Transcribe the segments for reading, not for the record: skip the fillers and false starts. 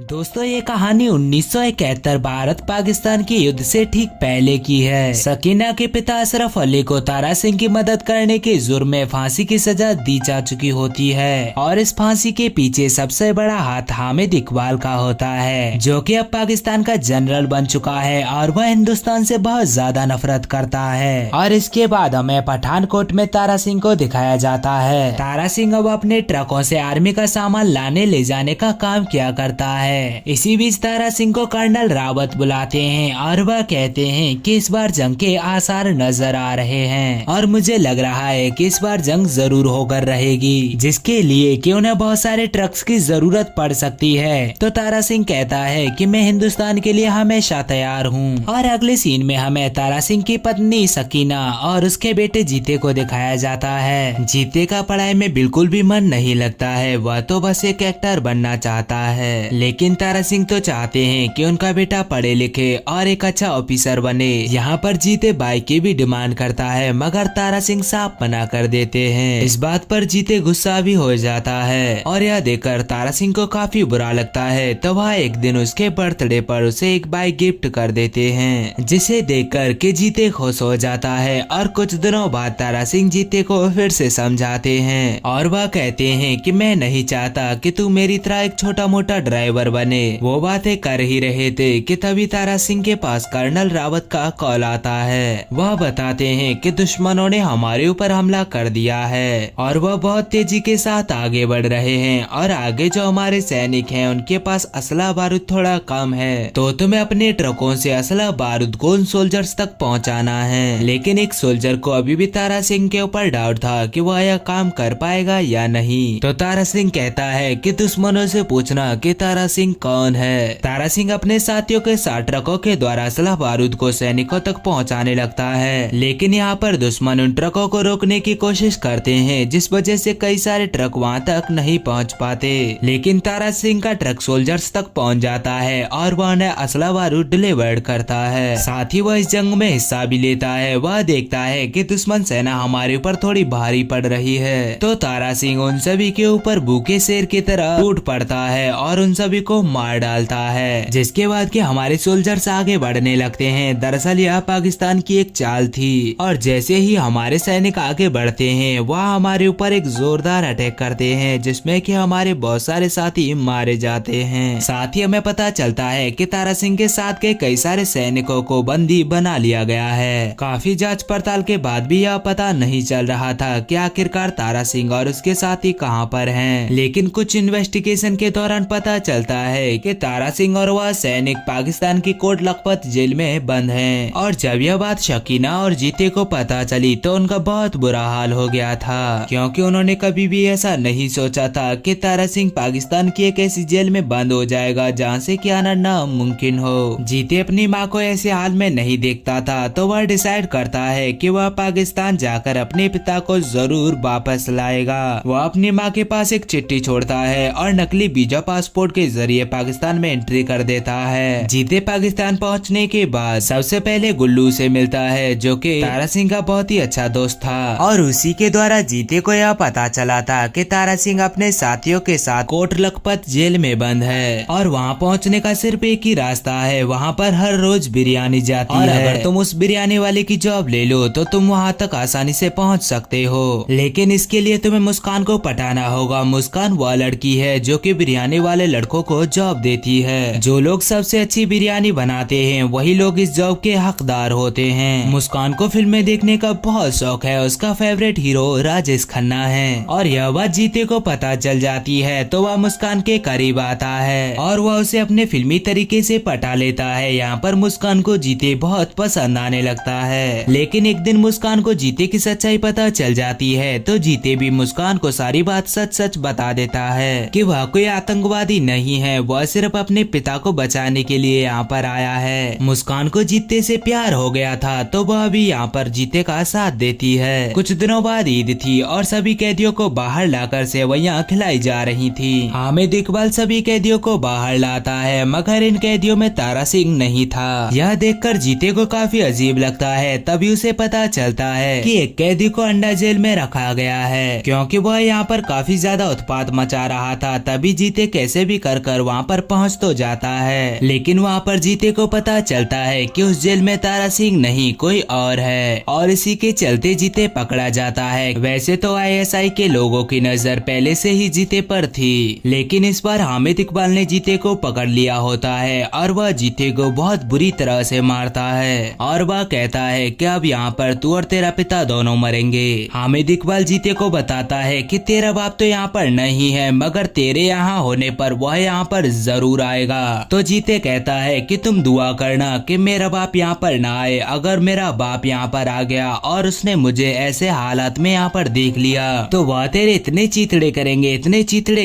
दोस्तों ये कहानी 1971 भारत पाकिस्तान के युद्ध से ठीक पहले की है। सकीना के पिता अशरफ अली को तारा सिंह की मदद करने के जुर्म में फांसी की सजा दी जा चुकी होती है और इस फांसी के पीछे सबसे बड़ा हाथ हामिद इकबाल का होता है, जो कि अब पाकिस्तान का जनरल बन चुका है और वह हिंदुस्तान से बहुत ज्यादा नफरत करता है। और इसके बाद हमें पठानकोट में तारा सिंह को दिखाया जाता है। तारा सिंह अब अपने ट्रकों से आर्मी का सामान लाने ले जाने का काम किया करता है। इसी बीच तारा सिंह को कर्नल रावत बुलाते हैं और वह कहते हैं कि इस बार जंग के आसार नजर आ रहे हैं और मुझे लग रहा है कि इस बार जंग जरूर होकर रहेगी, जिसके लिए कि उन्हें बहुत सारे ट्रक्स की जरूरत पड़ सकती है। तो तारा सिंह कहता है कि मैं हिंदुस्तान के लिए हमेशा तैयार हूँ। और अगले सीन में हमें तारा सिंह की पत्नी सकीना और उसके बेटे जीते को दिखाया जाता है। जीते का पढ़ाई में बिल्कुल भी मन नहीं लगता है, वह तो बस एक एक्टर बनना चाहता है। लेकिन तारा सिंह तो चाहते हैं कि उनका बेटा पढ़े लिखे और एक अच्छा ऑफिसर बने। यहाँ पर जीते बाइक की भी डिमांड करता है, मगर तारा सिंह साफ मना कर देते हैं। इस बात पर जीते गुस्सा भी हो जाता है और यह देखकर तारा सिंह को काफी बुरा लगता है। तो वह एक दिन उसके बर्थडे पर उसे एक बाइक गिफ्ट कर देते हैं, जिसे देखकर के जीते खुश हो जाता है। और कुछ दिनों बाद तारा सिंह जीते को फिर से समझाते हैं और वह कहते हैं कि मैं नहीं चाहता कि तू मेरी तरह एक छोटा मोटा ड्राइवर बने। वो बातें कर ही रहे थे कि तभी तारा सिंह के पास कर्नल रावत का कॉल आता है। वह बताते हैं कि दुश्मनों ने हमारे ऊपर हमला कर दिया है और वह बहुत तेजी के साथ आगे बढ़ रहे हैं और आगे जो हमारे सैनिक हैं उनके पास असला बारूद थोड़ा कम है, तो तुम्हें अपने ट्रकों से असला बारूद को उन सोल्जर्स तक पहुंचाना है। लेकिन एक सोल्जर को अभी भी तारा सिंह के ऊपर डाउट था कि वह यह काम कर पाएगा या नहीं। तो तारा सिंह कहता है कि दुश्मनों से पूछना कि तारा सिंह कौन है। तारा सिंह अपने साथियों के साथ ट्रकों के द्वारा असला बारूद को सैनिकों तक पहुंचाने लगता है। लेकिन यहाँ पर दुश्मन उन ट्रकों को रोकने की कोशिश करते हैं, जिस वजह से कई सारे ट्रक वहाँ तक नहीं पहुँच पाते। लेकिन तारा सिंह का ट्रक सोल्जर्स तक पहुँच जाता है और वह उन्हें असला बारूद डिलीवर्ड करता है। साथ ही वह इस जंग में हिस्सा भी लेता है। वह देखता है कि दुश्मन सेना हमारे ऊपर थोड़ी भारी पड़ रही है, तो तारा सिंह उन सभी के ऊपर भूखे शेर की तरह टूट पड़ता है और उन सभी को मार डालता है। जिसके बाद कि हमारे सोल्जर्स आगे बढ़ने लगते हैं। दरअसल यह पाकिस्तान की एक चाल थी और जैसे ही हमारे सैनिक आगे बढ़ते हैं वह हमारे ऊपर एक जोरदार अटैक करते हैं, जिसमें कि हमारे बहुत सारे साथी मारे जाते हैं। साथ ही हमें पता चलता है कि तारा सिंह के साथ के कई सारे सैनिकों को बंदी बना लिया गया है। काफी जांच पड़ताल के बाद भी यह पता नहीं चल रहा था कि आखिरकार तारा सिंह और उसके साथी कहां पर हैं। लेकिन कुछ इन्वेस्टिगेशन के दौरान पता चलता है कि तारा सिंह और वह सैनिक पाकिस्तान की कोट लखपत जेल में बंद हैं। और जब यह बात शकीना और जीते को पता चली तो उनका बहुत बुरा हाल हो गया था, क्योंकि उन्होंने कभी भी ऐसा नहीं सोचा था कि तारा सिंह पाकिस्तान की एक ऐसी जेल में बंद हो जाएगा जहाँ से कि आना नामुमकिन हो। जीते अपनी माँ को ऐसे हाल में नहीं देखता था, तो वह डिसाइड करता है कि वह पाकिस्तान जाकर अपने पिता को जरूर वापस लाएगा। वह अपनी माँ के पास एक चिट्ठी छोड़ता है और नकली वीजा पासपोर्ट के जरिए पाकिस्तान में एंट्री कर देता है। जीते पाकिस्तान पहुंचने के बाद सबसे पहले गुल्लू से मिलता है, जो कि तारा सिंह का बहुत ही अच्छा दोस्त था। और उसी के द्वारा जीते को यह पता चला था कि तारा सिंह अपने साथियों के साथ कोट लखपत जेल में बंद है और वहां पहुंचने का सिर्फ एक ही रास्ता है। वहां पर हर रोज बिरयानी जाती है और अगर तुम उस बिरयानी वाले की जॉब ले लो तो तुम वहां तक आसानी से पहुंच सकते हो। लेकिन इसके लिए तुम्हें मुस्कान को पटाना होगा। मुस्कान वह लड़की है जो कि बिरयानी वाले लड़कों को जॉब देती है। जो लोग सबसे अच्छी बिरयानी बनाते हैं वही लोग इस जॉब के हकदार होते हैं। मुस्कान को फिल्में देखने का बहुत शौक है। उसका फेवरेट हीरो राजेश खन्ना है और यह बात जीते को पता चल जाती है, तो वह मुस्कान के करीब आता है और वह उसे अपने फिल्मी तरीके से पटा लेता है। यहाँ पर मुस्कान को जीते बहुत पसंद आने लगता है। लेकिन एक दिन मुस्कान को जीते की सच्चाई पता चल जाती है, तो जीते भी मुस्कान को सारी बात सच सच बता देता है कि वह कोई आतंकवादी नहीं है, वह सिर्फ अपने पिता को बचाने के लिए यहाँ पर आया है। मुस्कान को जीते से प्यार हो गया था, तो वह भी यहाँ पर जीते का साथ देती है। कुछ दिनों बाद ईद थी और सभी कैदियों को बाहर लाकर सेवैयां खिलाई जा रही थी। हामिद इकबाल सभी कैदियों को बाहर लाता है, मगर इन कैदियों में तारा सिंह नहीं था। यह देखकर जीते को काफी अजीब लगता है। तभी उसे पता चलता है कि एक कैदी को अंडा जेल में रखा गया है, क्योंकि वह यहाँ पर काफी ज्यादा उत्पात मचा रहा था। तभी जीते कैसे भी कर कर वहाँ पर पहुँच तो जाता है, लेकिन वहाँ पर जीते को पता चलता है कि उस जेल में तारा सिंह नहीं कोई और है, और इसी के चलते जीते पकड़ा जाता है। वैसे तो आईएसआई के लोगों की नजर पहले से ही जीते पर थी, लेकिन इस बार हामिद इकबाल ने जीते को पकड़ लिया होता है और वह जीते को बहुत बुरी तरह से मारता है और वह कहता है कि अब यहाँ पर तू और तेरा पिता दोनों मरेंगे। हामिद इकबाल जीते को बताता है कि तेरा बाप तो यहाँ पर नहीं है, मगर तेरे यहाँ होने पर वह यहाँ पर जरूर आएगा। तो जीते कहता है कि तुम दुआ करना कि मेरा बाप यहाँ पर ना आए। अगर मेरा बाप यहाँ पर आ गया और उसने मुझे ऐसे हालात में यहाँ पर देख लिया तो वह तेरे इतने चीतड़े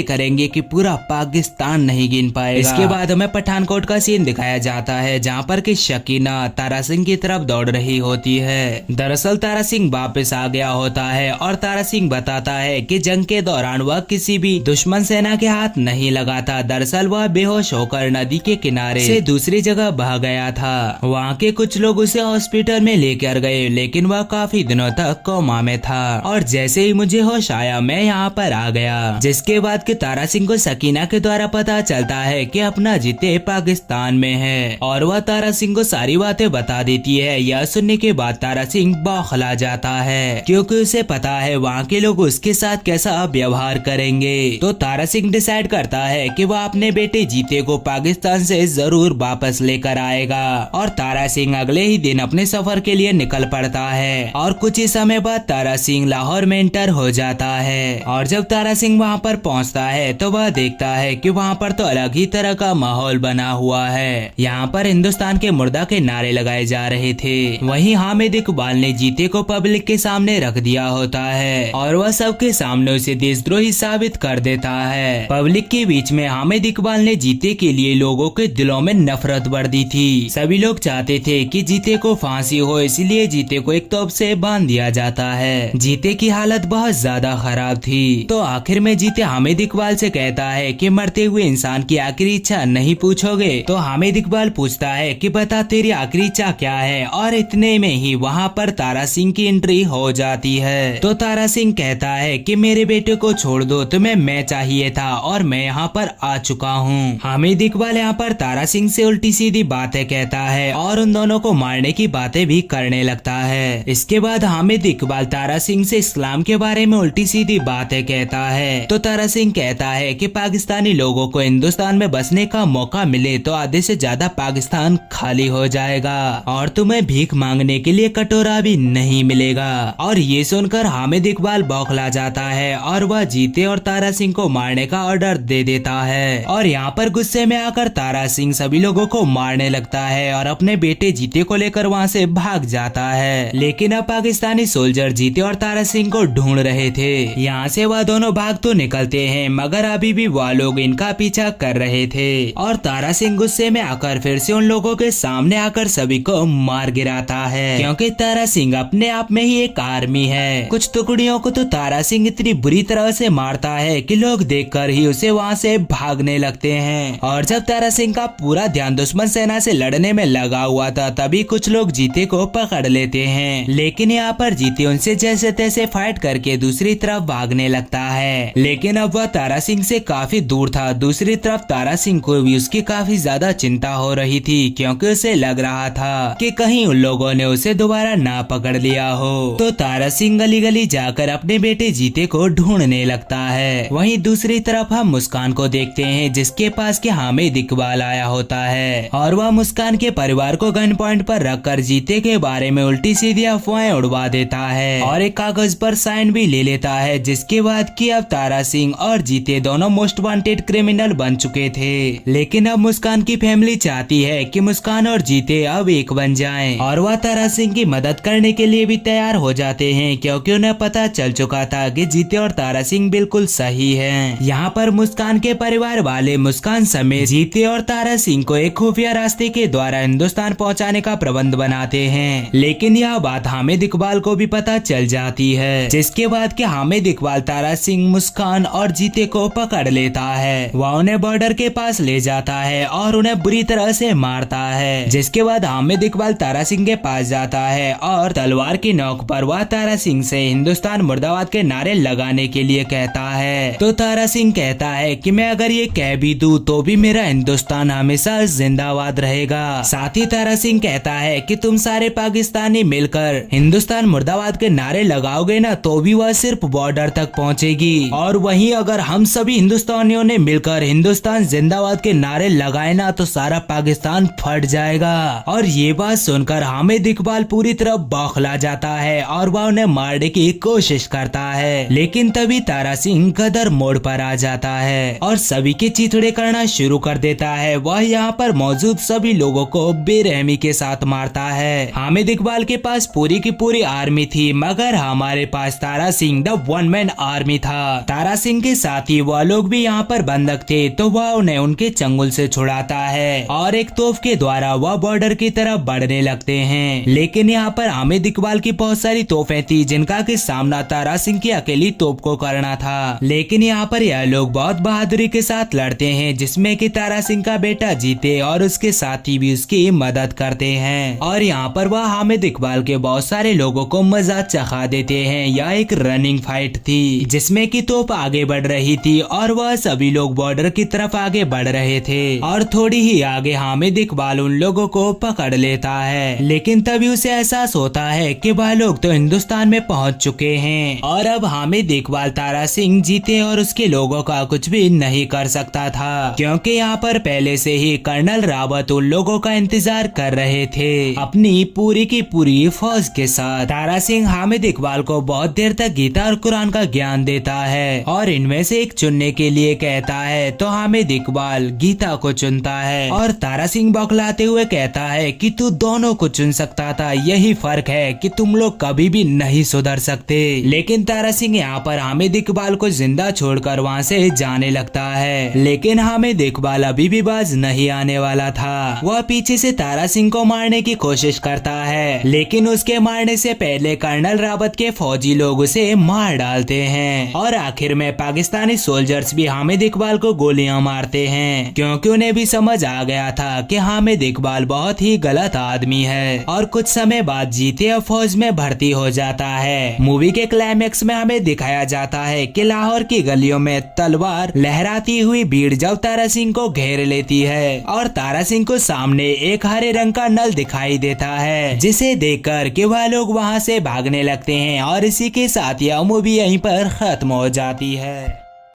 करेंगे कि पूरा पाकिस्तान नहीं गिन पाएगा। इसके बाद हमें पठानकोट का सीन दिखाया जाता है, जहाँ पर कि शकीना तारा सिंह की तरफ दौड़ रही होती है। दरअसल तारा सिंह वापस आ गया होता है और तारा सिंह बताता है कि जंग के दौरान वह किसी भी दुश्मन सेना के हाथ नहीं लगा था। दरअसल वह बेहोश होकर नदी के किनारे से दूसरी जगह बह गया था। वहाँ के कुछ लोग उसे हॉस्पिटल में लेकर गए, लेकिन वह काफी दिनों तक कोमा में था और जैसे ही मुझे होश आया मैं यहाँ पर आ गया। जिसके बाद कि तारा सिंह को सकीना के द्वारा पता चलता है कि अपना जीते पाकिस्तान में है और वह तारा सिंह को सारी बातें बता देती है। यह सुनने के बाद तारा सिंह बौखला जाता है, क्योंकि उसे पता है वहाँ के लोग उसके साथ कैसा व्यवहार करेंगे। तो तारा सिंह डिसाइड करता है कि वह अपने बेटे जीते को पाकिस्तान से जरूर वापस लेकर आएगा और तारा सिंह अगले ही दिन अपने सफर के लिए निकल पड़ता है और कुछ ही समय बाद तारा सिंह लाहौर में एंटर हो जाता है। और जब तारा सिंह वहाँ पर पहुँचता है तो वह देखता है कि वहाँ पर तो अलग ही तरह का माहौल बना हुआ है। यहाँ पर हिंदुस्तान के मुर्दा के नारे लगाए जा रहे थे। वहीं हामिद इकबाल ने जीते को पब्लिक के सामने रख दिया होता है और वह सबके सामने उसे देशद्रोही साबित कर देता है। पब्लिक के बीच में हामिद इकबाल ने जीते के लिए लोगों के दिलों में नफरत बढ़ दी थी। सभी लोग चाहते थे कि जीते को फांसी हो, इसलिए जीते को एक तोप से बांध दिया जाता है। जीते की हालत बहुत ज्यादा खराब थी। तो आखिर में जीते हामिद इकबाल से कहता है कि मरते हुए इंसान की आखिरी इच्छा नहीं पूछोगे? तो हामिद इकबाल पूछता है कि बता तेरी आखिरी इच्छा क्या है, और इतने में ही वहाँ पर तारा सिंह की एंट्री हो जाती है। तो तारा सिंह कहता है कि मेरे बेटे को छोड़ दो, तुम्हें मैं चाहिए था और मैं यहाँ पर आ चुका हूँ। हामिद इकबाल यहाँ पर तारा सिंह से उल्टी सीधी बातें कहता है और उन दोनों को मारने की बातें भी करने लगता है। इसके बाद हामिद इकबाल तारा सिंह से इस्लाम के बारे में उल्टी सीधी बातें कहता है। तो तारा सिंह कहता है कि पाकिस्तानी लोगों को हिंदुस्तान में बसने का मौका मिले तो आधे से ज्यादा पाकिस्तान खाली हो जाएगा और तुम्हें भीख मांगने के लिए कटोरा भी नहीं मिलेगा। और ये सुनकर हामिद इकबाल बौखला जाता है और वह जीते और तारा सिंह को मारने का ऑर्डर दे देता है। और यहाँ पर गुस्से में आकर तारा सिंह सभी लोगों को मारने लगता है और अपने बेटे जीते को लेकर वहाँ से भाग जाता है। लेकिन अब पाकिस्तानी सोल्जर जीते और तारा सिंह को ढूंढ रहे थे। यहाँ से वह दोनों भाग तो निकलते हैं, मगर अभी भी वह लोग इनका पीछा कर रहे थे और तारा सिंह गुस्से में आकर फिर से उन लोगों के सामने आकर सभी को मार गिराता है, क्योंकि तारा सिंह अपने आप में ही एक आर्मी है। कुछ टुकड़ियों को तो तारा सिंह इतनी बुरी तरह से मारता है कि लोग देखकर ही उसे वहाँ से भागने लगते हैं। और जब तारा सिंह का पूरा ध्यान दुश्मन सेना से लड़ने में लगा हुआ था, तभी कुछ लोग जीते को पकड़ लेते हैं। लेकिन यहाँ पर जीते उनसे जैसे तैसे फाइट करके दूसरी तरफ भागने लगता है। लेकिन अब वह तारा सिंह से काफी दूर था। दूसरी तरफ तारा सिंह को भी उसकी काफी ज्यादा चिंता हो रही थी, क्योंकि उसे लग रहा था कि कहीं उन लोगों ने उसे दोबारा ना पकड़ लिया हो। तो तारा सिंह गली गली जाकर अपने बेटे जीते को ढूंढने लगता है। वहीं दूसरी तरफ हम मुस्कान को देखते हैं, जिसके पास के हामिद इकबाल आया होता है और वह मुस्कान के परिवार को गन पॉइंट पर रखकर जीते के बारे में उल्टी सीधी अफवाहें उड़वा देता है और एक कागज पर साइन भी ले लेता है, जिसके बाद कि अब तारा सिंह और जीते दोनों मोस्ट वांटेड क्रिमिनल बन चुके थे। लेकिन अब मुस्कान की फैमिली चाहती है कि मुस्कान और जीते अब एक बन जाएं और वह तारा सिंह की मदद करने के लिए भी तैयार हो जाते हैं, क्योंकि उन्हें पता चल चुका था कि जीते और तारा सिंह बिल्कुल सही हैं। यहाँ पर मुस्कान के परिवार वाले मुस्कान समेत जीते और तारा सिंह को एक खुफिया रास्ते के द्वारा हिंदुस्तान पहुँचाने का प्रबंध बनाते हैं। लेकिन यह बात हामिद इकबाल को भी पता चल जाती है, जिसके बाद कि हामिद इकबाल तारा सिंह, मुस्कान और जीते को पकड़ लेता है। वह उन्हें बॉर्डर के पास ले जाता है और उन्हें बुरी तरह से मारता है। जिसके बाद हामिद इकबाल तारा सिंह के पास जाता है और तलवार की नोक पर वह तारा सिंह से हिंदुस्तान मुर्दाबाद के नारे लगाने के लिए कहता है। तो तारा सिंह कहता है कि मैं अगर ये कह भी दूं तो भी मेरा हिंदुस्तान हमेशा जिंदाबाद रहेगा। साथ ही तारा सिंह कहता है कि तुम सारे पाकिस्तानी मिलकर हिंदुस्तान मुर्दाबाद के नारे लगाओगे ना तो भी वह सिर्फ बॉर्डर तक पहुंचेगी, और वहीं अगर हम सभी हिंदुस्तानियों ने मिलकर हिंदुस्तान जिंदाबाद के नारे लगाए ना तो सारा पाकिस्तान फट जाएगा। और ये बात सुनकर हामिद इकबाल पूरी तरह बौखला जाता है और वह उन्हें मारने की कोशिश करता है, लेकिन तभी तारा सिंह गदर मोड़ पर आ जाता है और सभी के चिथड़े करना शुरू कर देता है। वह यहाँ पर मौजूद सभी लोगों को बेरहमी के साथ मारता है। हामिद इकबाल के पास पूरी की पूरी आर्मी थी, मगर हमारे पास Tara Singh the one man army था। तारा सिंह के साथ ही वह लोग भी यहाँ पर बंधक थे, तो वह उन्हें उनके चंगुल से छुड़ाता है और एक तोप के द्वारा वह बॉर्डर की तरफ बढ़ने लगते हैं। लेकिन यहाँ पर हामिद इकबाल की बहुत सारी तोपें थी जिनका कि सामना तारा सिंह की अकेली तोप को करना था। लेकिन यहाँ पर यह लोग बहुत बहादुरी के साथ लड़ते हैं, जिसमें कि तारा सिंह का बेटा जीते और उसके साथी भी उसकी मदद करते हैं। और यहाँ पर वह हामिद इकबाल के बहुत सारे लोगों को मजा चखा देते हैं। यह एक रनिंग फाइट थी जिसमें कि तोप आगे बढ़ रही थी और वह सभी लोग बॉर्डर की तरफ आगे बढ़ रहे थे और थोड़ी ही आगे हामिद इकबाल उन लोगों को पकड़ लेता है। लेकिन तभी उसे एहसास होता है कि वह लोग तो हिंदुस्तान में पहुंच चुके हैं और अब हामिद इकबाल तारा सिंह जीते और उसके लोगों का कुछ भी नहीं कर सकता था, क्योंकि यहाँ पर पहले से ही कर्नल रावत उन लोगों का इंतजार कर रहे थे अपनी पूरी की पूरी फौज के साथ। तारा सिंह हामिद इकबाल को बहुत देर तक गीता और कुरान का ज्ञान देता है और इनमें से एक चुनने के लिए कहता है, तो हामिद इकबाल गीता को चुनता है और तारा सिंह बौखलाते हुए कहता है कि तू दोनों को चुन सकता था, यही फर्क है कि तुम लोग कभी भी नहीं सुधर सकते। लेकिन तारा सिंह यहाँ पर हामिद इकबाल को जिंदा छोड़कर वहाँ से जाने लगता है। लेकिन हामिद इकबाल अभी भी बाज नहीं आने वाला था। वह पीछे से तारा सिंह को मारने की कोशिश करता है, लेकिन उसके मारने से पहले कर्नल रावत के फौजी लोग उसे मार डालते हैं और आखिर में पाकिस्तानी सोल्जर्स भी हामिद इकबाल को गोलियां मारते हैं, क्योंकि उन्हें भी समझ आ गया था कि हामिद इकबाल बहुत ही गलत आदमी है। और कुछ समय बाद जीते अब फौज में भर्ती हो जाता है। मूवी के क्लाइमेक्स में हमें दिखाया जाता है कि लाहौर की गलियों में तलवार लहराती हुई भीड़ जब तारा सिंह को घेर लेती है और तारा सिंह को सामने एक हरे रंग का नल दिखाई देता है, जिसे देखकर कि वह लोग वहां से भागने लगते हैं और इसी के साथ यह मूवी यहीं पर खत्म हो जाती है।